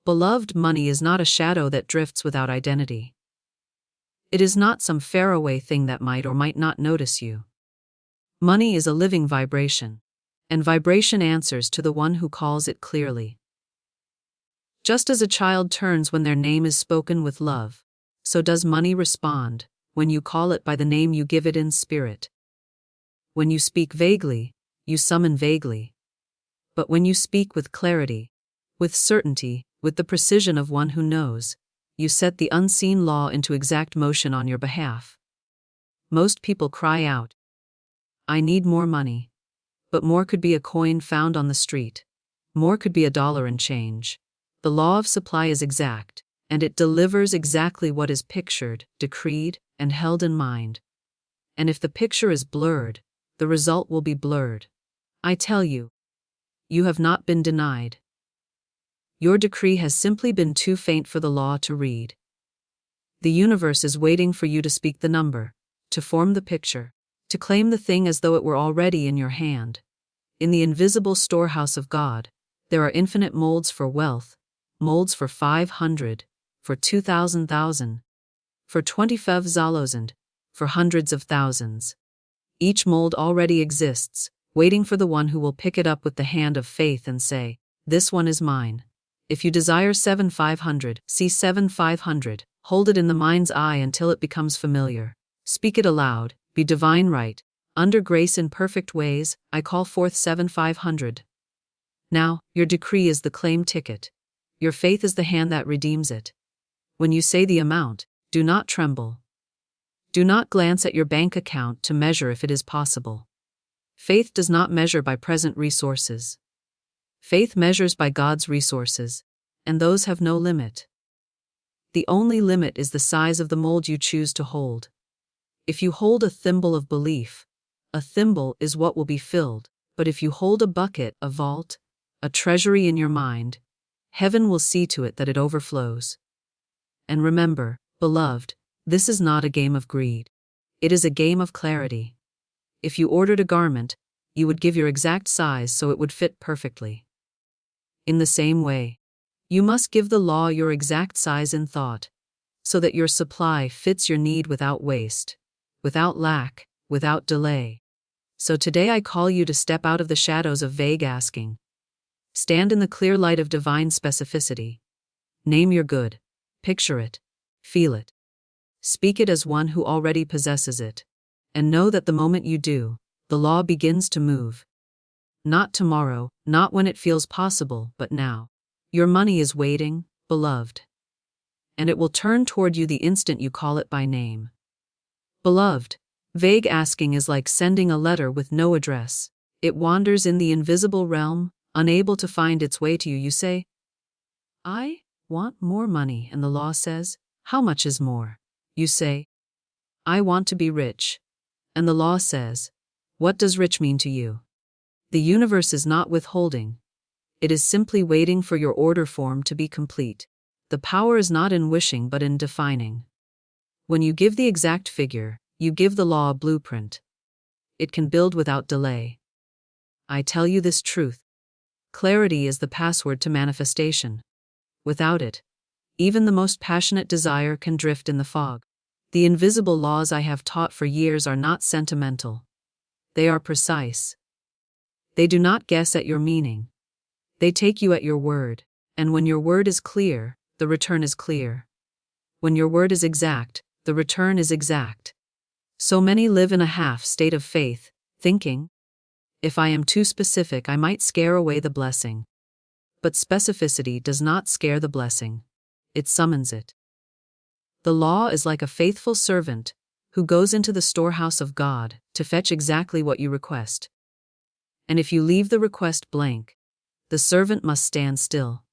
Beloved, money is not a shadow that drifts without identity. It is not some faraway thing that might or might not notice you. Money is a living vibration, and vibration answers to the one who calls it clearly. Just as a child turns when their name is spoken with love, so does money respond when you call it by the name you give it in spirit. When you speak vaguely, you summon vaguely. But when you speak with clarity, with certainty, with the precision of one who knows, you set the unseen law into exact motion on your behalf. Most people cry out, "I need more money." But more could be a coin found on the street. More could be a dollar in change. The law of supply is exact, and it delivers exactly what is pictured, decreed, and held in mind. And if the picture is blurred, the result will be blurred. I tell you, you have not been denied. Your decree has simply been too faint for the law to read. The universe is waiting for you to speak the number, to form the picture, to claim the thing as though it were already in your hand. In the invisible storehouse of God, there are infinite molds for wealth, molds for 500, for 2,000, for 25,000, for hundreds of thousands. Each mold already exists, waiting for the one who will pick it up with the hand of faith and say, "This one is mine." If you desire 7,500, see 7,500, hold it in the mind's eye until it becomes familiar. Speak it aloud, be divine right. Under grace in perfect ways, I call forth 7,500. Now, your decree is the claim ticket. Your faith is the hand that redeems it. When you say the amount, do not tremble. Do not glance at your bank account to measure if it is possible. Faith does not measure by present resources. Faith measures by God's resources, and those have no limit. The only limit is the size of the mold you choose to hold. If you hold a thimble of belief, a thimble is what will be filled, but if you hold a bucket, a vault, a treasury in your mind, heaven will see to it that it overflows. And remember, beloved, this is not a game of greed. It is a game of clarity. If you ordered a garment, you would give your exact size so it would fit perfectly. In the same way, you must give the law your exact size in thought, so that your supply fits your need without waste, without lack, without delay. So today I call you to step out of the shadows of vague asking. Stand in the clear light of divine specificity. Name your good, picture it, feel it. Speak it as one who already possesses it, and know that the moment you do, the law begins to move. Not tomorrow, not when it feels possible, but now. Your money is waiting, beloved. And it will turn toward you the instant you call it by name. Beloved, vague asking is like sending a letter with no address. It wanders in the invisible realm, unable to find its way to you. You say, "I want more money," and the law says, "How much is more?" You say, "I want to be rich," and the law says, "What does rich mean to you?" The universe is not withholding. It is simply waiting for your order form to be complete. The power is not in wishing but in defining. When you give the exact figure, you give the law a blueprint. It can build without delay. I tell you this truth. Clarity is the password to manifestation. Without it, even the most passionate desire can drift in the fog. The invisible laws I have taught for years are not sentimental. They are precise. They do not guess at your meaning. They take you at your word, and when your word is clear, the return is clear. When your word is exact, the return is exact. So many live in a half state of faith, thinking, "If I am too specific, I might scare away the blessing." But specificity does not scare the blessing. It summons it. The law is like a faithful servant who goes into the storehouse of God to fetch exactly what you request. And if you leave the request blank, the servant must stand still.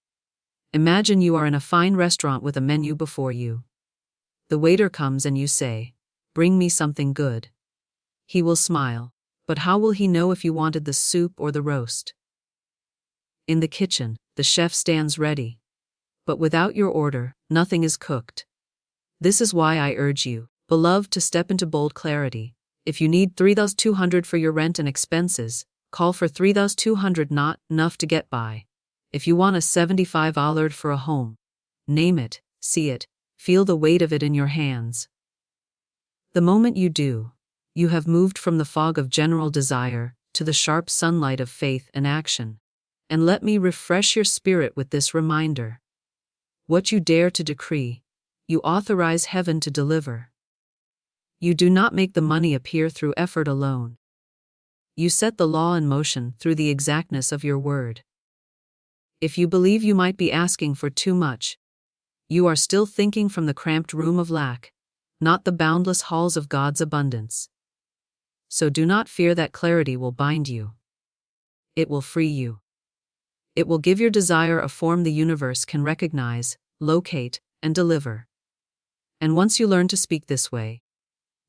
Imagine you are in a fine restaurant with a menu before you. The waiter comes and you say, "Bring me something good." He will smile, but how will he know if you wanted the soup or the roast? In the kitchen, the chef stands ready. But without your order, nothing is cooked. This is why I urge you, beloved, to step into bold clarity. If you need 3,200 for your rent and expenses, call for 3,200, not enough to get by. If you want a $75 for a home, name it, see it, feel the weight of it in your hands. The moment you do, you have moved from the fog of general desire to the sharp sunlight of faith and action. And let me refresh your spirit with this reminder. What you dare to decree, you authorize heaven to deliver. You do not make the money appear through effort alone. You set the law in motion through the exactness of your word. If you believe you might be asking for too much, you are still thinking from the cramped room of lack, not the boundless halls of God's abundance. So do not fear that clarity will bind you. It will free you. It will give your desire a form the universe can recognize, locate, and deliver. And once you learn to speak this way,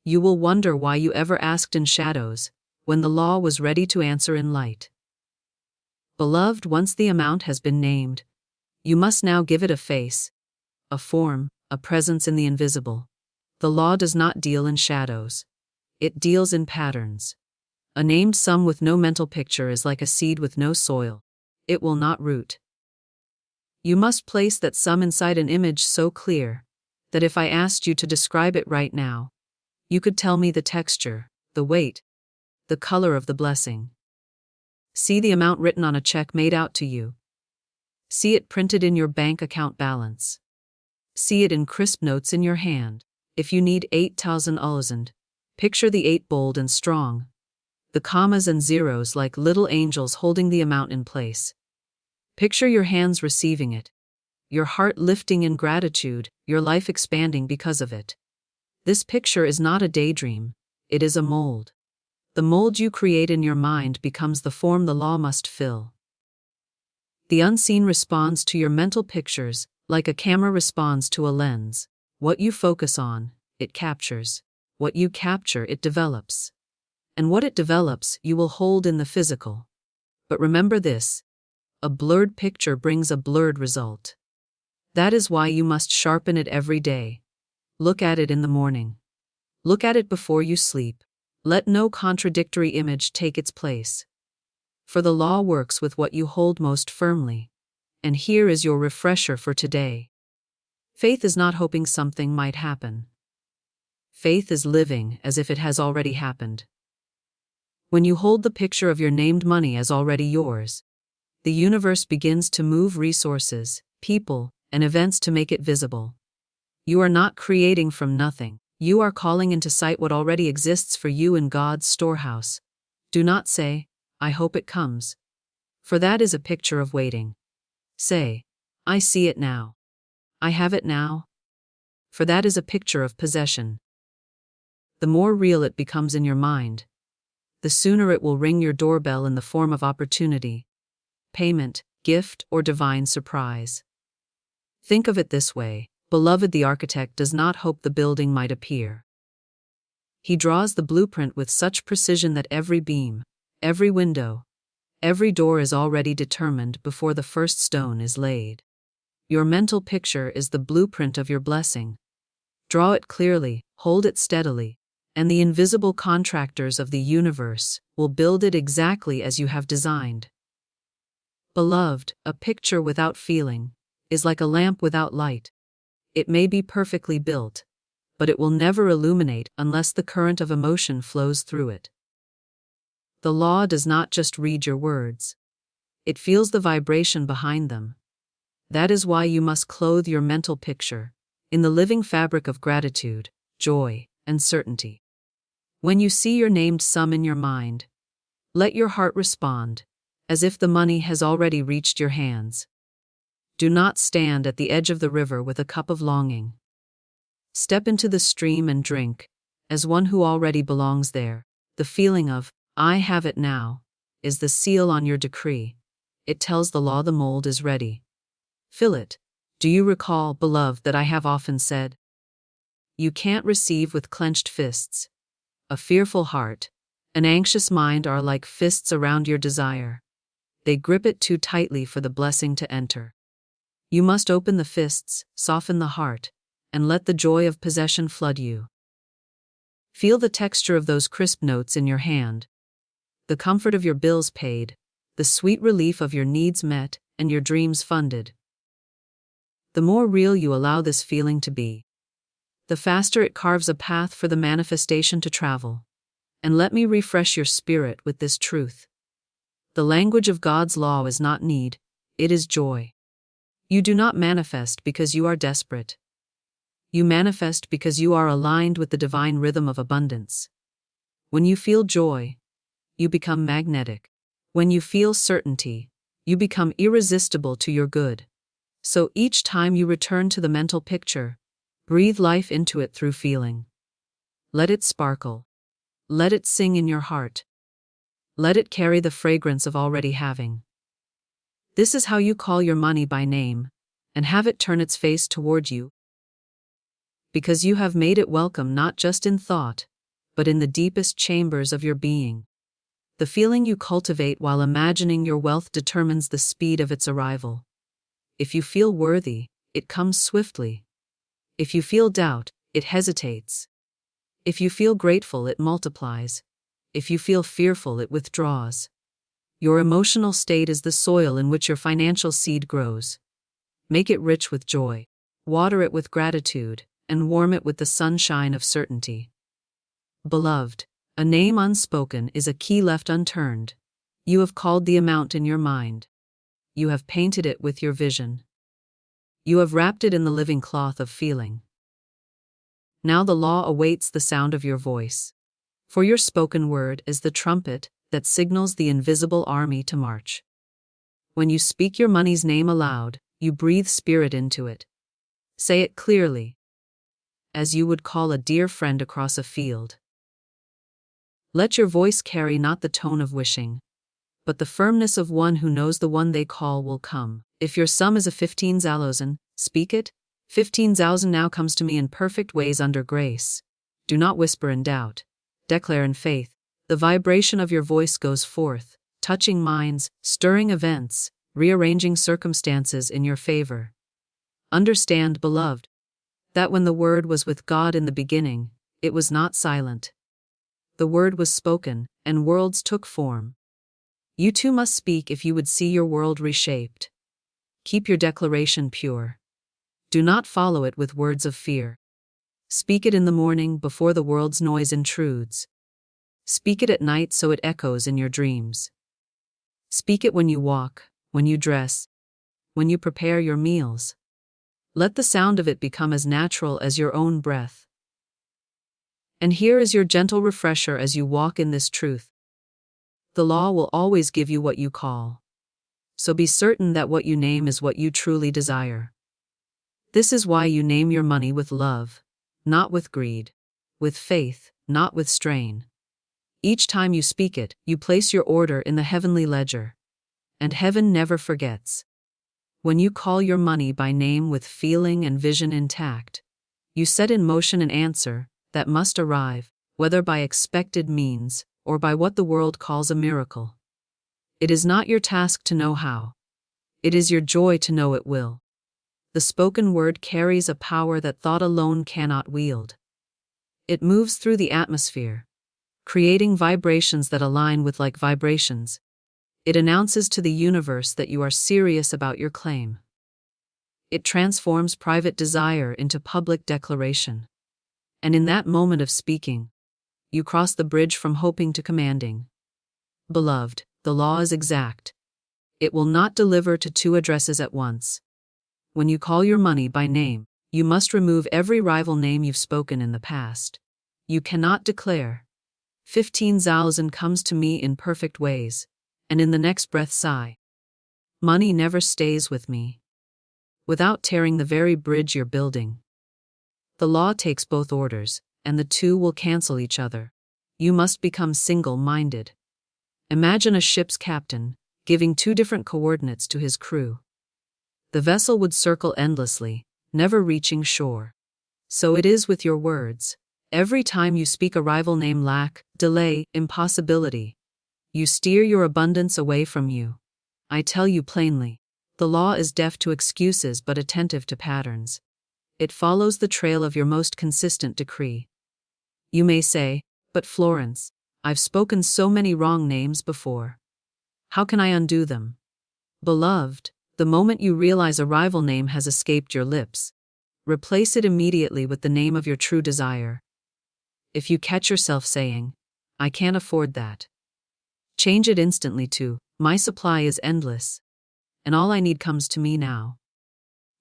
you will wonder why you ever asked in shadows, when the law was ready to answer in light. Beloved, once the amount has been named, you must now give it a face, a form, a presence in the invisible. The law does not deal in shadows. It deals in patterns. A named sum with no mental picture is like a seed with no soil. It will not root. You must place that sum inside an image so clear that if I asked you to describe it right now, you could tell me the texture, the weight, the color of the blessing. See the amount written on a check made out to you. See it printed in your bank account balance. See it in crisp notes in your hand. If you need 8,000, picture the 8 bold and strong, the commas and zeros like little angels holding the amount in place. Picture your hands receiving it, your heart lifting in gratitude, your life expanding because of it. This picture is not a daydream, it is a mold. The mold you create in your mind becomes the form the law must fill. The unseen responds to your mental pictures, like a camera responds to a lens. What you focus on, it captures. What you capture, it develops. And what it develops, you will hold in the physical. But remember this: a blurred picture brings a blurred result. That is why you must sharpen it every day. Look at it in the morning. Look at it before you sleep. Let no contradictory image take its place. For the law works with what you hold most firmly. And here is your refresher for today. Faith is not hoping something might happen. Faith is living as if it has already happened. When you hold the picture of your named money as already yours, the universe begins to move resources, people, and events to make it visible. You are not creating from nothing. You are calling into sight what already exists for you in God's storehouse. Do not say, "I hope it comes," for that is a picture of waiting. Say, "I see it now. I have it now," for that is a picture of possession. The more real it becomes in your mind, the sooner it will ring your doorbell in the form of opportunity, payment, gift, or divine surprise. Think of it this way. Beloved, the architect does not hope the building might appear. He draws the blueprint with such precision that every beam, every window, every door is already determined before the first stone is laid. Your mental picture is the blueprint of your blessing. Draw it clearly, hold it steadily, and the invisible contractors of the universe will build it exactly as you have designed. Beloved, a picture without feeling is like a lamp without light. It may be perfectly built, but it will never illuminate unless the current of emotion flows through it. The law does not just read your words. It feels the vibration behind them. That is why you must clothe your mental picture in the living fabric of gratitude, joy, and certainty. When you see your named sum in your mind, let your heart respond, as if the money has already reached your hands. Do not stand at the edge of the river with a cup of longing. Step into the stream and drink, as one who already belongs there. The feeling of, "I have it now," is the seal on your decree. It tells the law the mold is ready. Fill it. Do you recall, beloved, that I have often said, you can't receive with clenched fists. A fearful heart, an anxious mind are like fists around your desire. They grip it too tightly for the blessing to enter. You must open the fists, soften the heart, and let the joy of possession flood you. Feel the texture of those crisp notes in your hand, the comfort of your bills paid, the sweet relief of your needs met, and your dreams funded. The more real you allow this feeling to be, the faster it carves a path for the manifestation to travel. And let me refresh your spirit with this truth. The language of God's law is not need, it is joy. You do not manifest because you are desperate. You manifest because you are aligned with the divine rhythm of abundance. When you feel joy, you become magnetic. When you feel certainty, you become irresistible to your good. So each time you return to the mental picture, breathe life into it through feeling. Let it sparkle. Let it sing in your heart. Let it carry the fragrance of already having. This is how you call your money by name, and have it turn its face toward you. Because you have made it welcome not just in thought, but in the deepest chambers of your being. The feeling you cultivate while imagining your wealth determines the speed of its arrival. If you feel worthy, it comes swiftly. If you feel doubt, it hesitates. If you feel grateful, it multiplies. If you feel fearful, it withdraws. Your emotional state is the soil in which your financial seed grows. Make it rich with joy. Water it with gratitude, and warm it with the sunshine of certainty. Beloved, a name unspoken is a key left unturned. You have called the amount in your mind. You have painted it with your vision. You have wrapped it in the living cloth of feeling. Now the law awaits the sound of your voice. For your spoken word is the trumpet that signals the invisible army to march. When you speak your money's name aloud, you breathe spirit into it. Say it clearly, as you would call a dear friend across a field. Let your voice carry not the tone of wishing, but the firmness of one who knows the one they call will come. If your sum is a 15,000, speak it. 15,000 now comes to me in perfect ways under grace. Do not whisper in doubt. Declare in faith. The vibration of your voice goes forth, touching minds, stirring events, rearranging circumstances in your favor. Understand, beloved, that when the Word was with God in the beginning, it was not silent. The Word was spoken, and worlds took form. You too must speak if you would see your world reshaped. Keep your declaration pure. Do not follow it with words of fear. Speak it in the morning before the world's noise intrudes. Speak it at night so it echoes in your dreams. Speak it when you walk, when you dress, when you prepare your meals. Let the sound of it become as natural as your own breath. And here is your gentle refresher as you walk in this truth. The law will always give you what you call. So be certain that what you name is what you truly desire. This is why you name your money with love, not with greed, with faith, not with strain. Each time you speak it, you place your order in the heavenly ledger. And heaven never forgets. When you call your money by name with feeling and vision intact, you set in motion an answer that must arrive, whether by expected means or by what the world calls a miracle. It is not your task to know how. It is your joy to know it will. The spoken word carries a power that thought alone cannot wield. It moves through the atmosphere, creating vibrations that align with like vibrations. It announces to the universe that you are serious about your claim. It transforms private desire into public declaration. And in that moment of speaking, you cross the bridge from hoping to commanding. Beloved, the law is exact. It will not deliver to two addresses at once. When you call your money by name, you must remove every rival name you've spoken in the past. You cannot declare, 15,000 comes to me in perfect ways, and in the next breath sigh, money never stays with me, without tearing the very bridge you're building. The law takes both orders, and the two will cancel each other. You must become single-minded. Imagine a ship's captain giving two different coordinates to his crew. The vessel would circle endlessly, never reaching shore. So it is with your words. Every time you speak a rival name, lack, delay, impossibility, you steer your abundance away from you. I tell you plainly, the law is deaf to excuses but attentive to patterns. It follows the trail of your most consistent decree. You may say, but Florence, I've spoken so many wrong names before. How can I undo them? Beloved, The moment you realize a rival name has escaped your lips, replace it immediately with the name of your true desire. If you catch yourself saying, "I can't afford that," change it instantly to, "My supply is endless, and all I need comes to me now."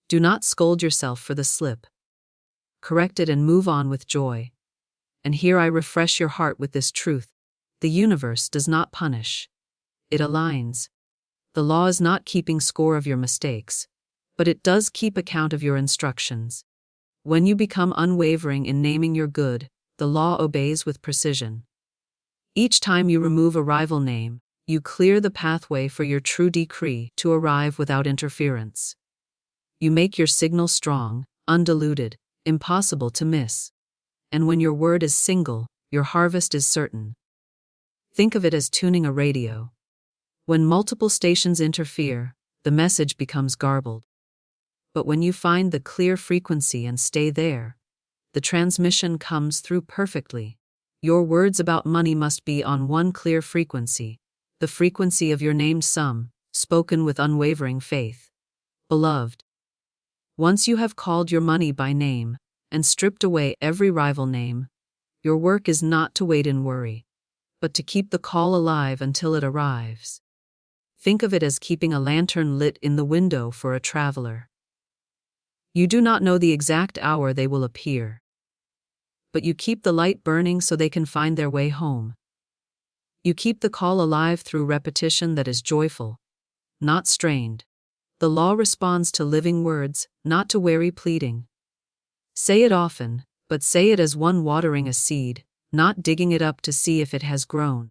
Do not scold yourself for the slip. Correct it and move on with joy. And here I refresh your heart with this truth: the universe does not punish, it aligns. The law is not keeping score of your mistakes, but it does keep account of your instructions. When you become unwavering in naming your good, the law obeys with precision. Each time you remove a rival name, you clear the pathway for your true decree to arrive without interference. You make your signal strong, undiluted, impossible to miss. And when your word is single, your harvest is certain. Think of it as tuning a radio. When multiple stations interfere, the message becomes garbled. But when you find the clear frequency and stay there, the transmission comes through perfectly. Your words about money must be on one clear frequency, the frequency of your named sum, spoken with unwavering faith. Beloved, once you have called your money by name and stripped away every rival name, your work is not to wait in worry, but to keep the call alive until it arrives. Think of it as keeping a lantern lit in the window for a traveler. You do not know the exact hour they will appear, but you keep the light burning so they can find their way home. You keep the call alive through repetition that is joyful, not strained. The law responds to living words, not to weary pleading. Say it often, but say it as one watering a seed, not digging it up to see if it has grown.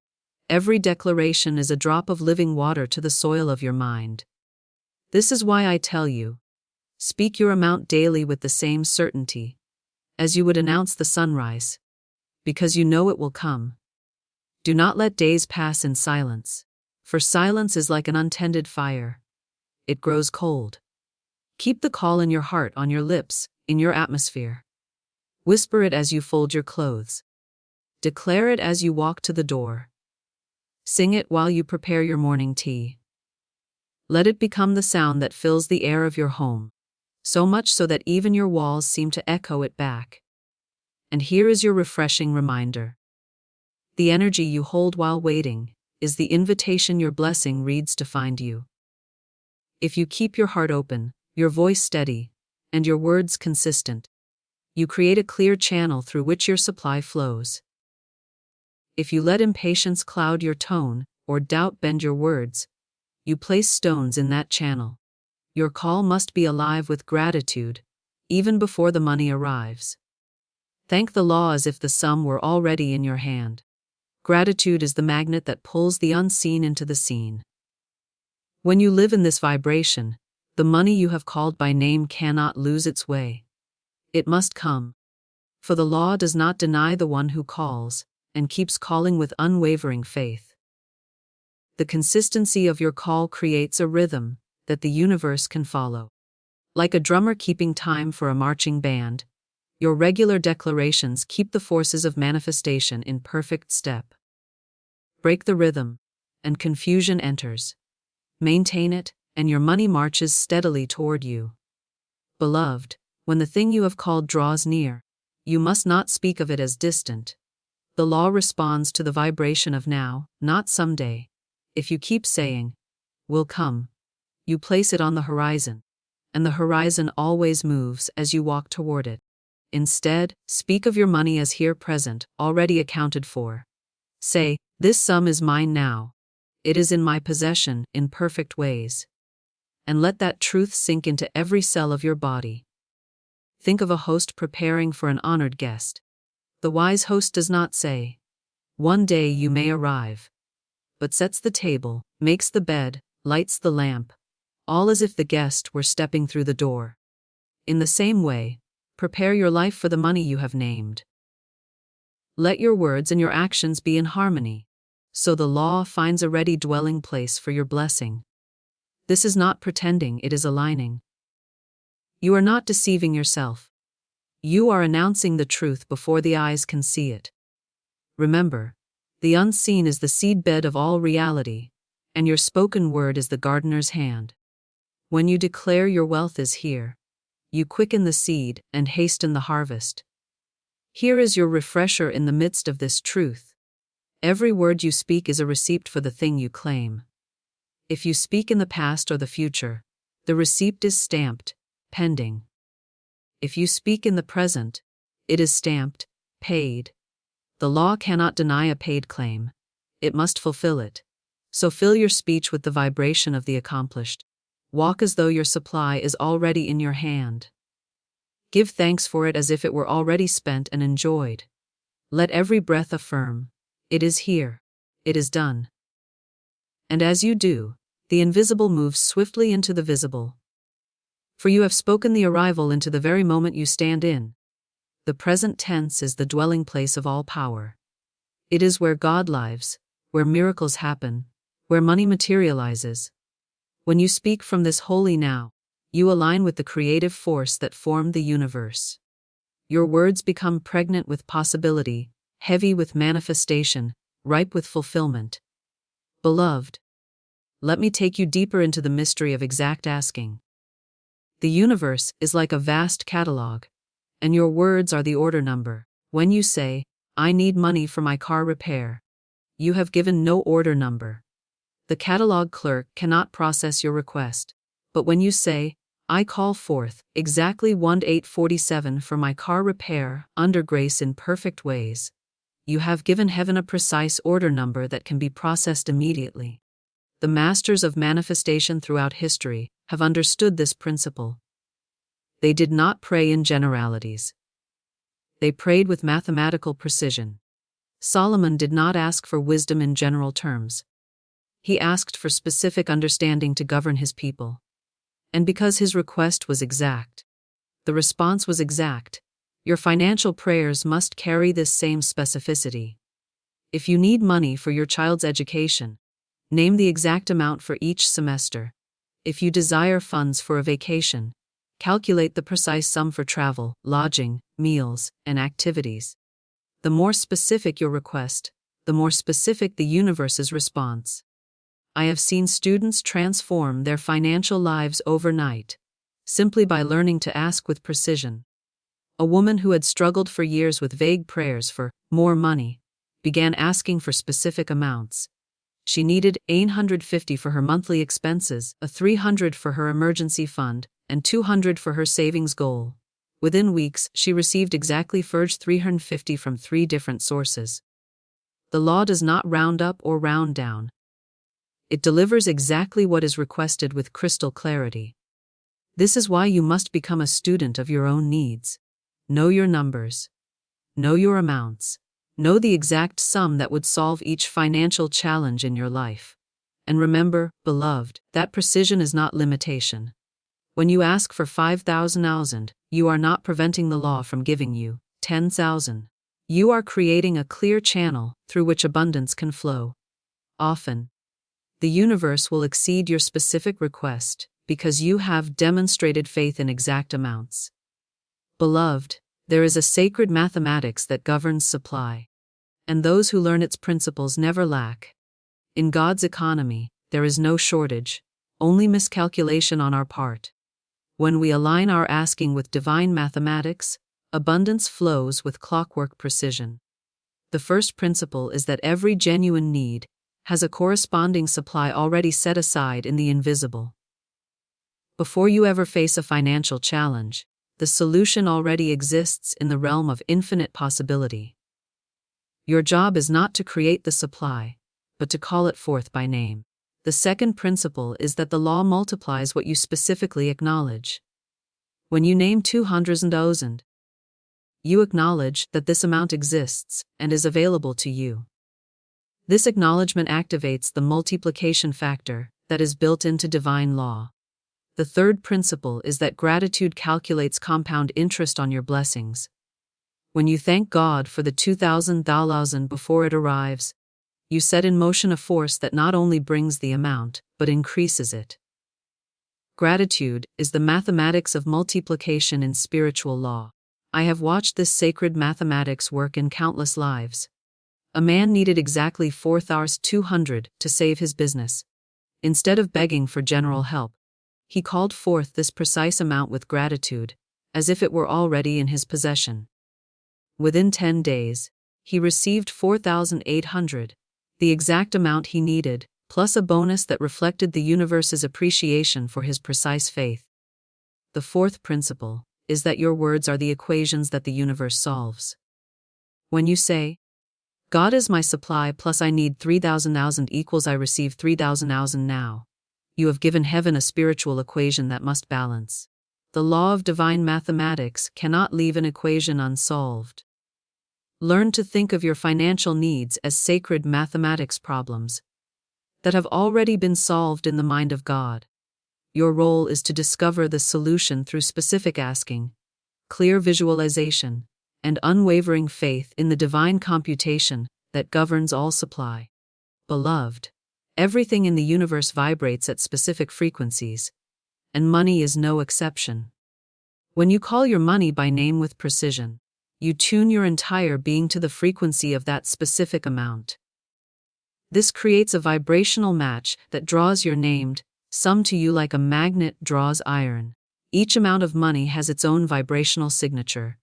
Every declaration is a drop of living water to the soil of your mind. This is why I tell you, speak your amount daily with the same certainty as you would announce the sunrise, because you know it will come. Do not let days pass in silence, for silence is like an untended fire. It grows cold. Keep the call in your heart, on your lips, in your atmosphere. Whisper it as you fold your clothes. Declare it as you walk to the door. Sing it while you prepare your morning tea. Let it become the sound that fills the air of your home, so much so that even your walls seem to echo it back. And here is your refreshing reminder. The energy you hold while waiting is the invitation your blessing reads to find you. If you keep your heart open, your voice steady, and your words consistent, you create a clear channel through which your supply flows. If you let impatience cloud your tone, or doubt bend your words, you place stones in that channel. Your call must be alive with gratitude, even before the money arrives. Thank the law as if the sum were already in your hand. Gratitude is the magnet that pulls the unseen into the seen. When you live in this vibration, the money you have called by name cannot lose its way. It must come. For the law does not deny the one who calls, and keeps calling with unwavering faith. The consistency of your call creates a rhythm that the universe can follow. Like a drummer keeping time for a marching band, your regular declarations keep the forces of manifestation in perfect step. Break the rhythm, and confusion enters. Maintain it, and your money marches steadily toward you. Beloved, when the thing you have called draws near, you must not speak of it as distant. The law responds to the vibration of now, not someday. If you keep saying, "will come," you place it on the horizon, and the horizon always moves as you walk toward it. Instead, speak of your money as here present, already accounted for. Say, "This sum is mine now. It is in my possession in perfect ways." And let that truth sink into every cell of your body. Think of a host preparing for an honored guest. The wise host does not say, "One day you may arrive," but sets the table, makes the bed, lights the lamp, all as if the guest were stepping through the door. In the same way, prepare your life for the money you have named. Let your words and your actions be in harmony, so the law finds a ready dwelling place for your blessing. This is not pretending, it is aligning. You are not deceiving yourself. You are announcing the truth before the eyes can see it. Remember, the unseen is the seedbed of all reality, and your spoken word is the gardener's hand. When you declare your wealth is here, you quicken the seed and hasten the harvest. Here is your refresher in the midst of this truth. Every word you speak is a receipt for the thing you claim. If you speak in the past or the future, the receipt is stamped, pending. If you speak in the present, it is stamped, paid. The law cannot deny a paid claim. It must fulfill it. So fill your speech with the vibration of the accomplished. Walk as though your supply is already in your hand. Give thanks for it as if it were already spent and enjoyed. Let every breath affirm, it is here, it is done. And as you do, the invisible moves swiftly into the visible. For you have spoken the arrival into the very moment you stand in. The present tense is the dwelling place of all power. It is where God lives, where miracles happen, where money materializes. When you speak from this holy now, you align with the creative force that formed the universe. Your words become pregnant with possibility, heavy with manifestation, ripe with fulfillment. Beloved, let me take you deeper into the mystery of exact asking. The universe is like a vast catalog, and your words are the order number. When you say, I need money for my car repair, you have given no order number. The catalog clerk cannot process your request. But when you say, I call forth exactly 1847 for my car repair under grace in perfect ways, you have given heaven a precise order number that can be processed immediately. The masters of manifestation throughout history have understood this principle. They did not pray in generalities. They prayed with mathematical precision. Solomon did not ask for wisdom in general terms. He asked for specific understanding to govern his people. And because his request was exact, the response was exact. Your financial prayers must carry this same specificity. If you need money for your child's education, name the exact amount for each semester. If you desire funds for a vacation, calculate the precise sum for travel, lodging, meals, and activities. The more specific your request, the more specific the universe's response. I have seen students transform their financial lives overnight, simply by learning to ask with precision. A woman who had struggled for years with vague prayers for more money began asking for specific amounts. She needed $850 for her monthly expenses, $300 for her emergency fund, and $200 for her savings goal. Within weeks, she received exactly $350 from 3 different sources. The law does not round up or round down. It delivers exactly what is requested with crystal clarity. This is why you must become a student of your own needs. Know your numbers. Know your amounts. Know the exact sum that would solve each financial challenge in your life. And remember, beloved, that precision is not limitation. When you ask for 5,000, you are not preventing the law from giving you 10,000. You are creating a clear channel through which abundance can flow. Often, the universe will exceed your specific request because you have demonstrated faith in exact amounts. Beloved, there is a sacred mathematics that governs supply, and those who learn its principles never lack. In God's economy, there is no shortage, only miscalculation on our part. When we align our asking with divine mathematics, abundance flows with clockwork precision. The first principle is that every genuine need has a corresponding supply already set aside in the invisible. Before you ever face a financial challenge, the solution already exists in the realm of infinite possibility. Your job is not to create the supply, but to call it forth by name. The second principle is that the law multiplies what you specifically acknowledge. When you name 200,000, you acknowledge that this amount exists and is available to you. This acknowledgement activates the multiplication factor that is built into divine law. The third principle is that gratitude calculates compound interest on your blessings. When you thank God for the 2,000 before it arrives, you set in motion a force that not only brings the amount, but increases it. Gratitude is the mathematics of multiplication in spiritual law. I have watched this sacred mathematics work in countless lives. A man needed exactly 4,200 to save his business. Instead of begging for general help, He called forth this precise amount with gratitude, as if it were already in his possession. Within 10 days, he received 4,800, the exact amount he needed, plus a bonus that reflected the universe's appreciation for his precise faith. The fourth principle is that your words are the equations that the universe solves. When you say, God is my supply plus I need 3,000 equals I receive 3,000 now, you have given heaven a spiritual equation that must balance. The law of divine mathematics cannot leave an equation unsolved. Learn to think of your financial needs as sacred mathematics problems that have already been solved in the mind of God. Your role is to discover the solution through specific asking, clear visualization, and unwavering faith in the divine computation that governs all supply. Beloved, everything in the universe vibrates at specific frequencies, and money is no exception. When you call your money by name with precision, you tune your entire being to the frequency of that specific amount. This creates a vibrational match that draws your named sum to you like a magnet draws iron. Each amount of money has its own vibrational signature.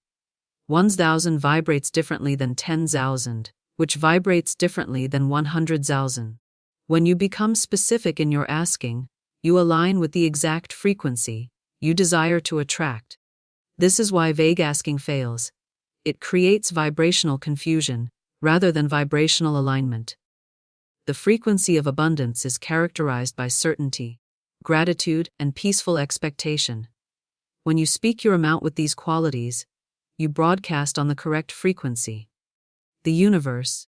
1,000 vibrates differently than 10,000, which vibrates differently than 100,000. When you become specific in your asking, you align with the exact frequency you desire to attract. This is why vague asking fails. It creates vibrational confusion, rather than vibrational alignment. The frequency of abundance is characterized by certainty, gratitude, and peaceful expectation. When you speak your amount with these qualities, you broadcast on the correct frequency. The universe,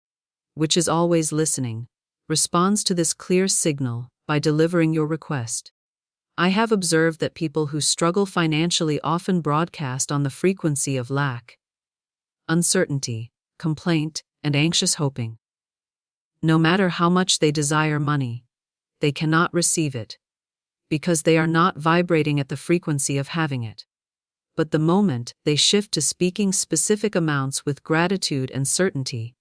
which is always listening, responds to this clear signal by delivering your request. I have observed that people who struggle financially often broadcast on the frequency of lack, uncertainty, complaint, and anxious hoping. No matter how much they desire money, they cannot receive it, because they are not vibrating at the frequency of having it. But the moment they shift to speaking specific amounts with gratitude and certainty,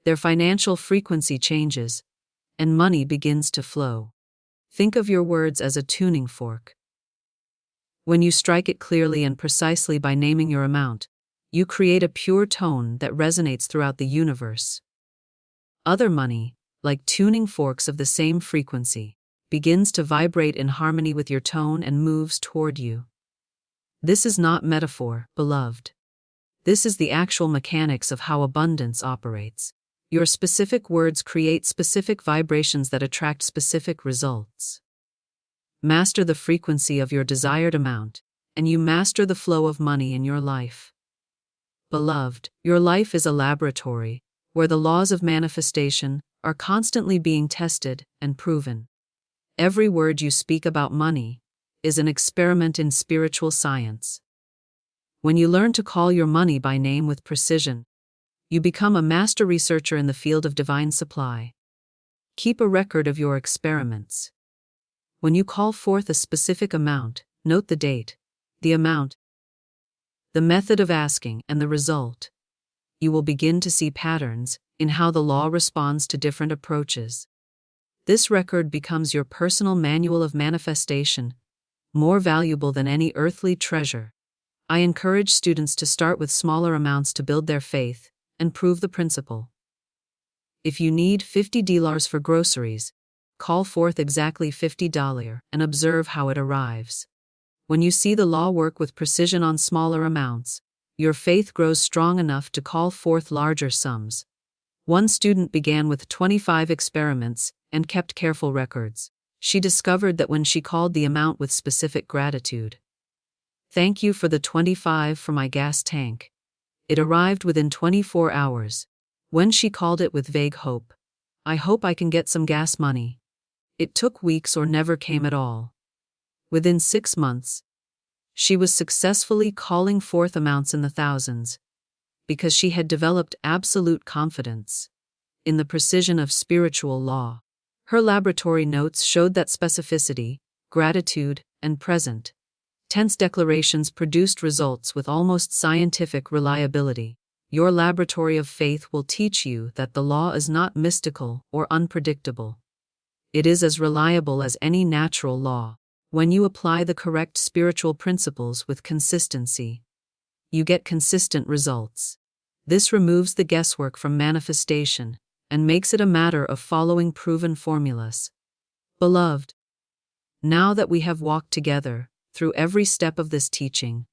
their financial frequency changes, and money begins to flow. Think of your words as a tuning fork. When you strike it clearly and precisely by naming your amount, you create a pure tone that resonates throughout the universe. Other money, like tuning forks of the same frequency, begins to vibrate in harmony with your tone and moves toward you. This is not metaphor, beloved. This is the actual mechanics of how abundance operates. Your specific words create specific vibrations that attract specific results. Master the frequency of your desired amount, and you master the flow of money in your life. Beloved, your life is a laboratory where the laws of manifestation are constantly being tested and proven. Every word you speak about money is an experiment in spiritual science. When you learn to call your money by name with precision, you become a master researcher in the field of divine supply. Keep a record of your experiments. When you call forth a specific amount, note the date, the amount, the method of asking, and the result. You will begin to see patterns in how the law responds to different approaches. This record becomes your personal manual of manifestation, more valuable than any earthly treasure. I encourage students to start with smaller amounts to build their faith and prove the principle. If you need $50 for groceries, call forth exactly $50 and observe how it arrives. When you see the law work with precision on smaller amounts, your faith grows strong enough to call forth larger sums. One student began with 25 experiments and kept careful records. She discovered that when she called the amount with specific gratitude, "Thank you for the 25 for my gas tank," it arrived within 24 hours. When she called it with vague hope, "I hope I can get some gas money," it took weeks or never came at all. Within 6 months, she was successfully calling forth amounts in the thousands, because she had developed absolute confidence in the precision of spiritual law. Her laboratory notes showed that specificity, gratitude, and present tense declarations produced results with almost scientific reliability. Your laboratory of faith will teach you that the law is not mystical or unpredictable. It is as reliable as any natural law. When you apply the correct spiritual principles with consistency, you get consistent results. This removes the guesswork from manifestation and makes it a matter of following proven formulas. Beloved, now that we have walked together through every step of this teaching,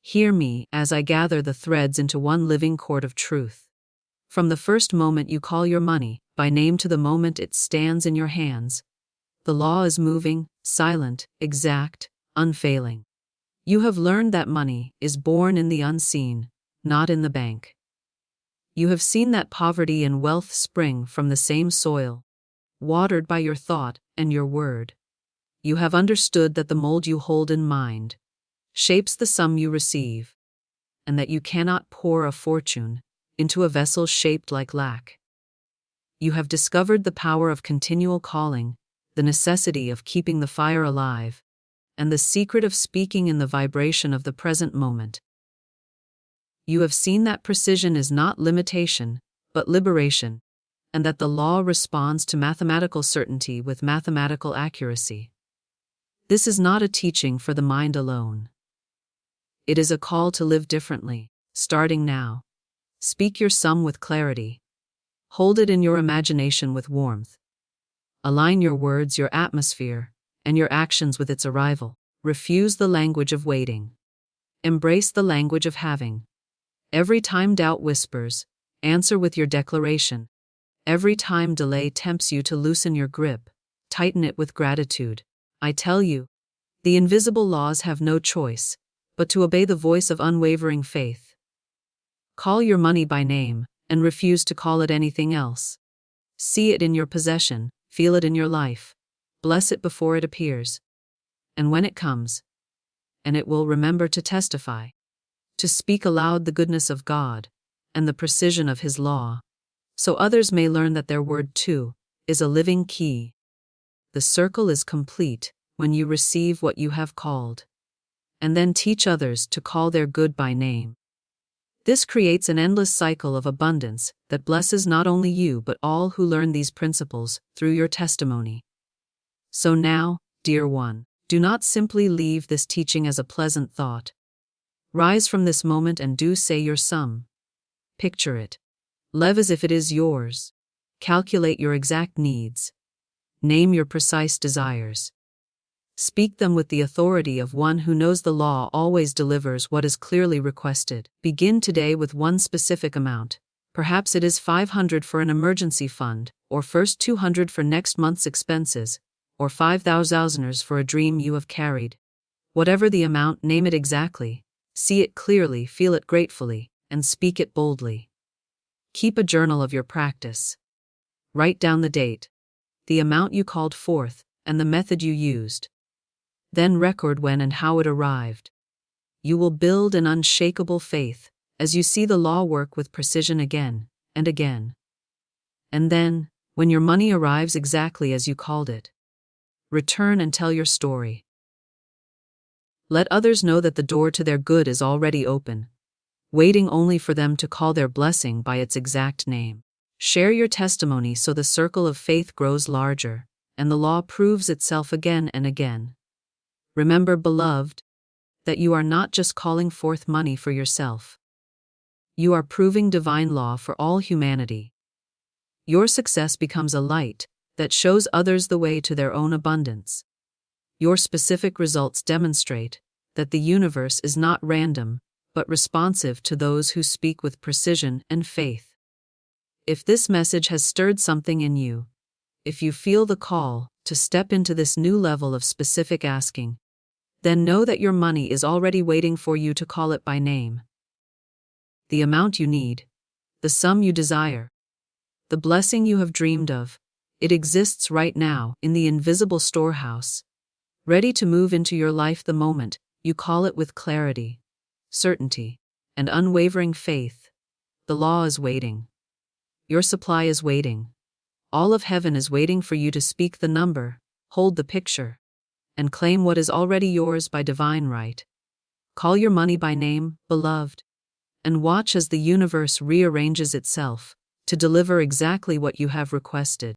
hear me as I gather the threads into one living cord of truth. From the first moment you call your money by name to the moment it stands in your hands, the law is moving, silent, exact, unfailing. You have learned that money is born in the unseen, not in the bank. You have seen that poverty and wealth spring from the same soil, watered by your thought and your word. You have understood that the mold you hold in mind shapes the sum you receive, and that you cannot pour a fortune into a vessel shaped like lack. You have discovered the power of continual calling, the necessity of keeping the fire alive, and the secret of speaking in the vibration of the present moment. You have seen that precision is not limitation, but liberation, and that the law responds to mathematical certainty with mathematical accuracy. This is not a teaching for the mind alone. It is a call to live differently, starting now. Speak your sum with clarity. Hold it in your imagination with warmth. Align your words, your atmosphere, and your actions with its arrival. Refuse the language of waiting. Embrace the language of having. Every time doubt whispers, answer with your declaration. Every time delay tempts you to loosen your grip, tighten it with gratitude. I tell you, the invisible laws have no choice but to obey the voice of unwavering faith. Call your money by name and refuse to call it anything else. See it in your possession, feel it in your life, bless it before it appears. And when it comes, and it will remember to testify, to speak aloud the goodness of God and the precision of His law, so others may learn that their word too is a living key. The circle is complete when you receive what you have called, and then teach others to call their good by name. This creates an endless cycle of abundance that blesses not only you but all who learn these principles through your testimony. So now, dear one, do not simply leave this teaching as a pleasant thought. Rise from this moment and do say your sum. Picture it. Live as if it is yours. Calculate your exact needs. Name your precise desires. Speak them with the authority of one who knows the law always delivers what is clearly requested. Begin today with one specific amount. Perhaps it is 500 for an emergency fund, or first 200 for next month's expenses, or 5,000 for a dream you have carried. Whatever the amount, name it exactly. See it clearly, feel it gratefully, and speak it boldly. Keep a journal of your practice. Write down the date, the amount you called forth, and the method you used. Then record when and how it arrived. You will build an unshakable faith as you see the law work with precision again and again. And then, when your money arrives exactly as you called it, return and tell your story. Let others know that the door to their good is already open, waiting only for them to call their blessing by its exact name. Share your testimony so the circle of faith grows larger, and the law proves itself again and again. Remember, beloved, that you are not just calling forth money for yourself. You are proving divine law for all humanity. Your success becomes a light that shows others the way to their own abundance. Your specific results demonstrate that the universe is not random, but responsive to those who speak with precision and faith. If this message has stirred something in you, if you feel the call to step into this new level of specific asking, then know that your money is already waiting for you to call it by name. The amount you need, the sum you desire, the blessing you have dreamed of, it exists right now in the invisible storehouse, ready to move into your life the moment you call it with clarity, certainty, and unwavering faith. The law is waiting. Your supply is waiting. All of heaven is waiting for you to speak the number, hold the picture, and claim what is already yours by divine right. Call your money by name, beloved, and watch as the universe rearranges itself to deliver exactly what you have requested.